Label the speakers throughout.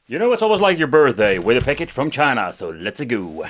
Speaker 1: You know, it's almost like your birthday with a package from China, so let's go.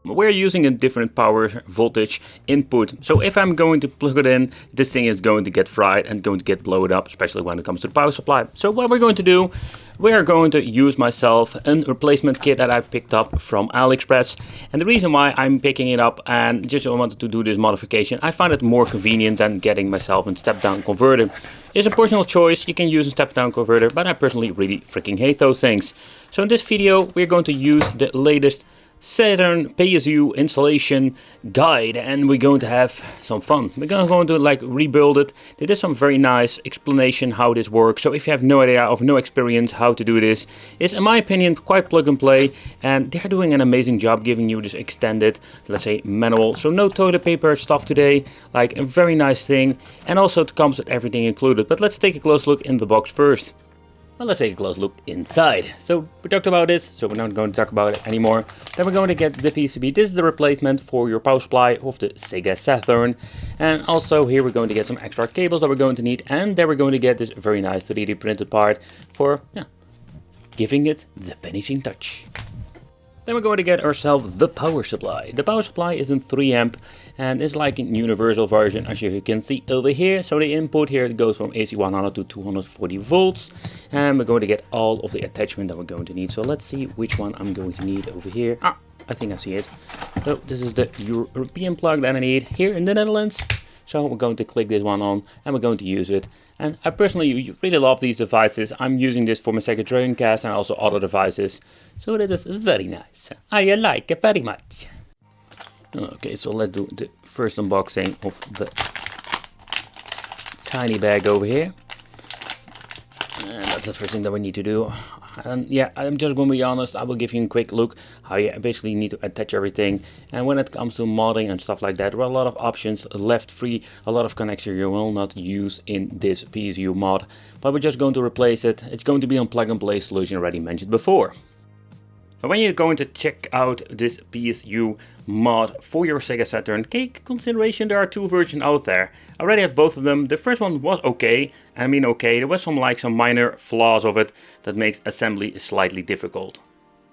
Speaker 1: We're using a different power voltage input. So if I'm going to plug it in, this thing is going to get fried and going to get blown up, especially when it comes to the power supply. So what we're going to do, we are going to use myself a replacement kit that I picked up from AliExpress. And the reason why I'm picking it up and just wanted to do this modification, I find it more convenient than getting myself a step-down converter. It's a personal choice, you can use a step-down converter, but I personally really freaking hate those things. So in this video, we're going to use the latest Saturn PSU installation guide, and we're going to have some fun. We're going to like rebuild it. There is some very nice explanation how this works, so if you have no idea or no experience how to do this, it's in my opinion quite plug and play, and they're doing an amazing job giving you this extended, let's say, manual. So no toilet paper stuff today, like a very nice thing, and also it comes with everything included. But let's take a close look in the box first. Well, let's take a close look inside. So we talked about this, so we're not going to talk about it anymore. Then we're going to get the PCB. This is the replacement for your power supply of the Sega Saturn. And also here we're going to get some extra cables that we're going to need. And then we're going to get this very nice 3D printed part for giving it the finishing touch. Then we're going to get ourselves the power supply. The power supply is in 3 amp and it's like a universal version, as you can see over here. So the input here goes from AC 100 to 240 volts. And we're going to get all of the attachment that we're going to need. So let's see which one I'm going to need over here. I think I see it. So this is the European plug that I need here in the Netherlands. So we're going to click this one on and we're going to use it. And I personally really love these devices. I'm using this for my Sega Dreamcast and also other devices. So that is very nice. I like it very much. Okay, so let's do the first unboxing of the tiny bag over here. And that's the first thing that we need to do. And yeah, I'm just going to be honest, I will give you a quick look how you basically need to attach everything. And when it comes to modding and stuff like that, there are a lot of options left free, a lot of connections you will not use in this PSU mod. But we're just going to replace it. It's going to be on plug and play solution already mentioned before. But when you're going to check out this PSU mod for your Sega Saturn, take consideration there are 2 versions out there. I already have both of them. The first one was okay. I mean okay, there was some minor flaws of it that makes assembly slightly difficult.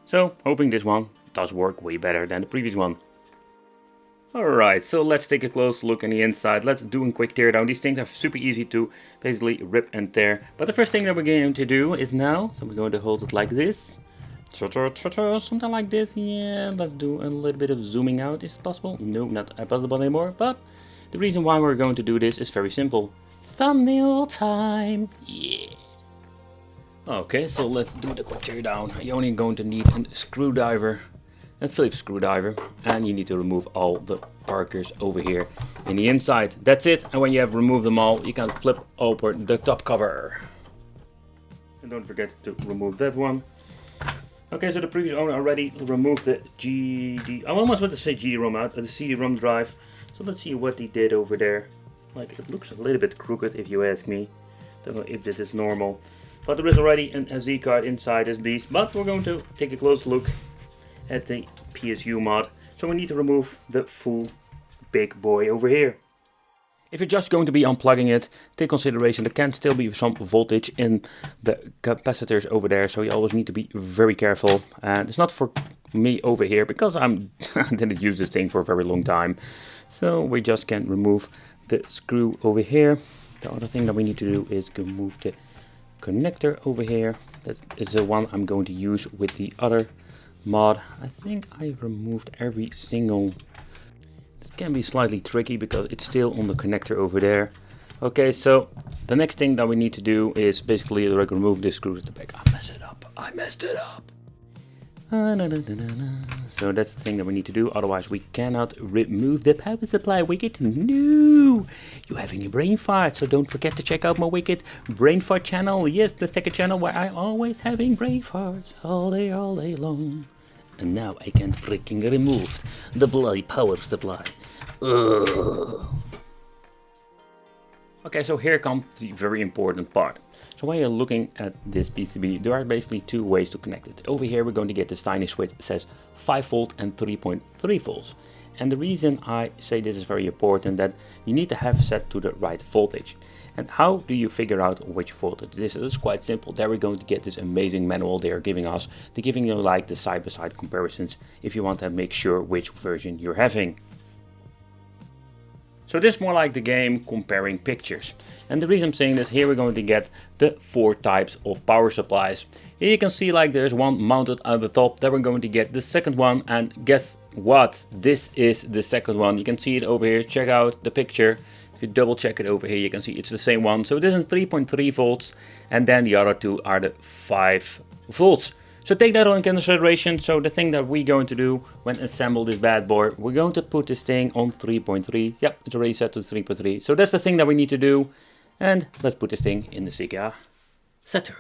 Speaker 1: So hoping this one does work way better than the previous one. Alright, so let's take a close look on the inside. Let's do a quick teardown. These things are super easy to basically rip and tear. But the first thing that we're going to do is now, so we're going to hold it like this. Something like this. Yeah, let's do a little bit of zooming out. Is it possible? No, not possible anymore. But the reason why we're going to do this is very simple. Thumbnail time. Yeah. Okay, so let's do the quick teardown. You're only going to need a screwdriver, a Phillips screwdriver, and you need to remove all the markers over here in the inside. That's it. And when you have removed them all, you can flip open the top cover. And don't forget to remove that one. Okay, so the previous owner already removed the I almost want to say GD-ROM out, the CD-ROM drive. So let's see what he did over there. Like, it looks a little bit crooked if you ask me. Don't know if this is normal. But there is already an SD card inside this beast. But we're going to take a close look at the PSU mod. So we need to remove the full big boy over here. If you're just going to be unplugging it, take consideration there can still be some voltage in the capacitors over there, so you always need to be very careful. And it's not for me over here because I didn't use this thing for a very long time. So we just can remove the screw over here. The other thing that we need to do is remove the connector over here. That is the one I'm going to use with the other mod. I think I removed every single. This can be slightly tricky because it's still on the connector over there. Okay, so the next thing that we need to do is basically remove this screw at the back. I messed it up. So that's the thing that we need to do. Otherwise we cannot remove the power supply. Wicked? No! You're having a brain fart. So don't forget to check out my Wicked brain fart channel. Yes, the second channel where I'm always having brain farts all day long. And now I can freaking remove the bloody power supply. Ugh. Okay, so here comes the very important part. So when you're looking at this PCB, there are basically 2 ways to connect it. Over here we're going to get this tiny switch that says 5 volt and 3.3 volts. And the reason I say this is very important, that you need to have set to the right voltage. And how do you figure out which voltage this is? It's quite simple. There we're going to get this amazing manual they are giving us. They're giving you like the side-by-side comparisons if you want to make sure which version you're having. So this is more like the game comparing pictures. And the reason I'm saying this, here we're going to get the 4 types of power supplies. Here you can see like there's one mounted at the top. Then we're going to get the second one, and guess what? This is the second one. You can see it over here. Check out the picture. If you double check it over here, you can see it's the same one. So this is 3.3 volts, and then the other 2 are the 5 volts. So take that on consideration. So the thing that we're going to do when assemble this bad boy, we're going to put this thing on 3.3. Yep, it's already set to 3.3. So that's the thing that we need to do. And let's put this thing in the Sega Saturn.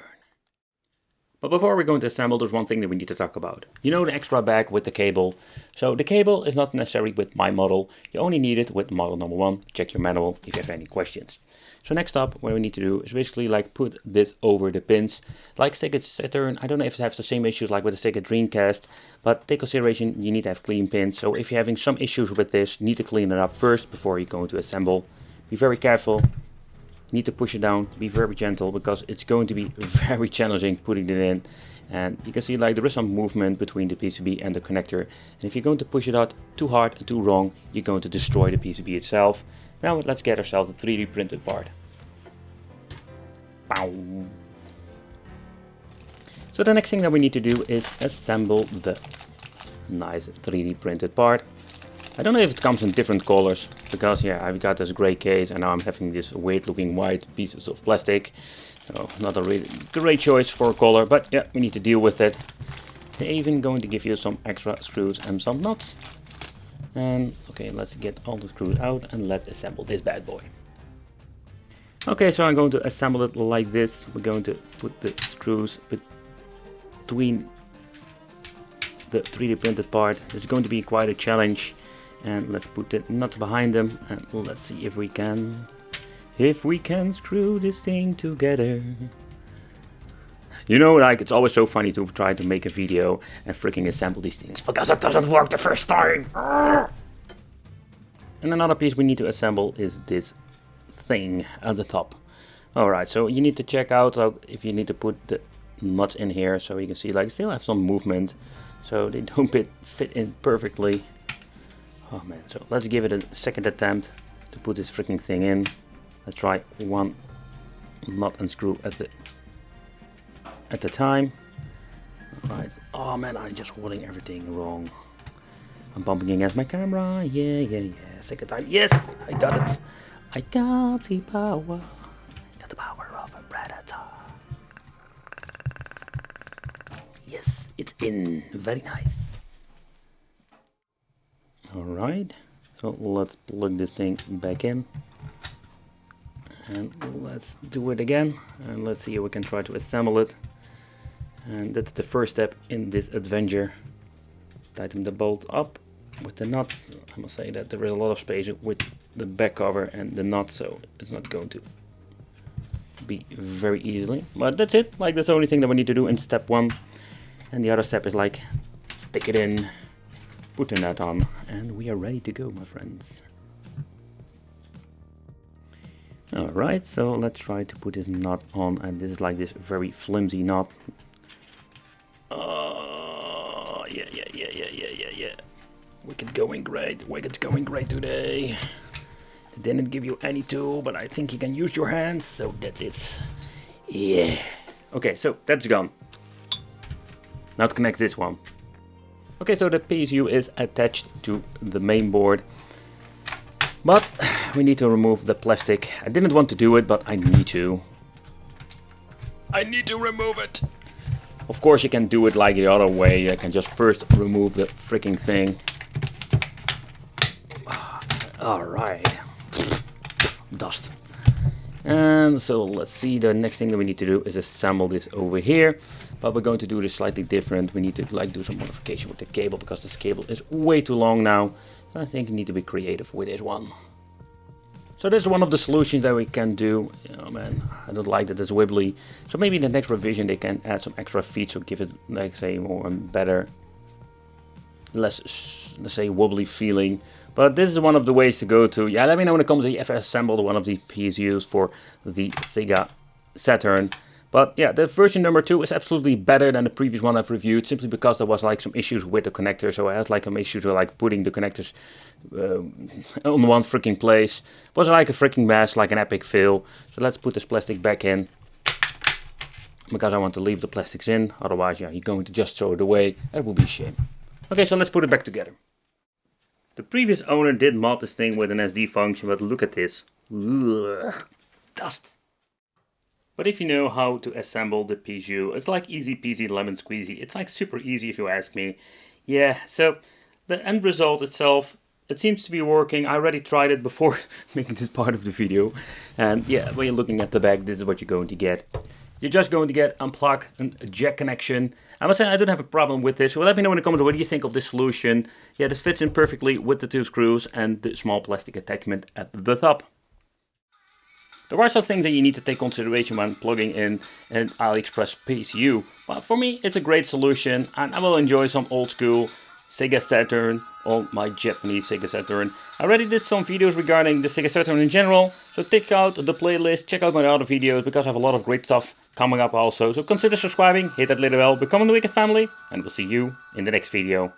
Speaker 1: But before we're going to assemble, there's one thing that we need to talk about. You know, the extra bag with the cable. So the cable is not necessary with my model. You only need it with model number 1. Check your manual if you have any questions. So next up, what we need to do is basically like put this over the pins. Like Sega Saturn, I don't know if it has the same issues like with the Sega Dreamcast, but take consideration you need to have clean pins. So if you're having some issues with this, you need to clean it up first before you're going to assemble. Be very careful. You need to push it down, be very gentle, because it's going to be very challenging putting it in. And you can see like there is some movement between the PCB and the connector. And if you're going to push it out too hard and too wrong, you're going to destroy the PCB itself. Now let's get ourselves a 3D printed part. Pow. So the next thing that we need to do is assemble the nice 3D printed part. I don't know if it comes in different colors, because yeah, I've got this gray case and now I'm having this weird looking white pieces of plastic. So not a really great choice for a color, but yeah, we need to deal with it. They're even going to give you some extra screws and some nuts. And okay, let's get all the screws out and let's assemble this bad boy. Okay, so I'm going to assemble it like this. We're going to put the screws between the 3D printed part. It's going to be quite a challenge. And let's put the nuts behind them and let's see if we can screw this thing together. You know, like it's always so funny to try to make a video and freaking assemble these things because it doesn't work the first time. And another piece we need to assemble is this thing at the top. Alright, so you need to check out if you need to put the nuts in here, so you can see like still have some movement, so they don't fit in perfectly. Oh man, so let's give it a second attempt to put this freaking thing in. Let's try one nut and screw at the time. Alright. Oh man, I'm just holding everything wrong. I'm bumping against my camera. Yeah. Second time. Yes, I got it. I got the power. Got the power of a predator. Yes, it's in. Very nice. Alright, so let's plug this thing back in and let's do it again and let's see if we can try to assemble it. And that's the first step in this adventure. Tighten the bolt up with the nuts. I must say that there is a lot of space with the back cover and the nuts, so it's not going to be very easily, but that's it. Like that's the only thing that we need to do in step 1, and the other step is like stick it in, put the nut on, and we are ready to go, my friends. Alright, so let's try to put this nut on, and this is like this very flimsy nut. Yeah. Wicked's going great today. I didn't give you any tool, but I think you can use your hands, so that's it. Yeah. Okay, so that's gone. Now to connect this one. Okay, so the PSU is attached to the main board, but we need to remove the plastic. I didn't want to do it, but I need to. I need to remove it. Of course, you can do it like the other way. You can just first remove the freaking thing. Alright. Dust. And so let's see, the next thing that we need to do is assemble this over here. But we're going to do this slightly different. We need to like do some modification with the cable because this cable is way too long now. I think you need to be creative with this one. So this is one of the solutions that we can do. Oh man, I don't like that it's wibbly. So maybe in the next revision they can add some extra features, so give it, like say, more and better less, let's say, wobbly feeling. But this is one of the ways to go to. Yeah, let me know in the comments if you ever assembled one of the PSUs for the Sega Saturn. But yeah, the version number 2 is absolutely better than the previous one I've reviewed, simply because there was like some issues with the connector. So I had like some issues with like putting the connectors on one freaking place. It was like a freaking mess, like an epic fail. So let's put this plastic back in, because I want to leave the plastics in. Otherwise, yeah, you're going to just throw it away. That would be a shame. Okay, so let's put it back together. The previous owner did mod this thing with an SD function, but look at this. Ugh, dust. But if you know how to assemble the PSU, it's like easy peasy lemon squeezy. It's like super easy if you ask me. Yeah, so the end result itself, it seems to be working. I already tried it before making this part of the video. And yeah, when you're looking at the back, this is what you're going to get. You're just going to get unplug and a jack connection. I must say I don't have a problem with this. So let me know in the comments what do you think of this solution. Yeah, this fits in perfectly with the 2 screws and the small plastic attachment at the top. There are some things that you need to take consideration when plugging in an AliExpress PSU. But for me, it's a great solution, and I will enjoy some old school Sega Saturn on my Japanese Sega Saturn. I already did some videos regarding the Sega Saturn in general, so check out the playlist, check out my other videos, because I have a lot of great stuff coming up also. So consider subscribing, hit that little bell, become the Wicked family, and we'll see you in the next video.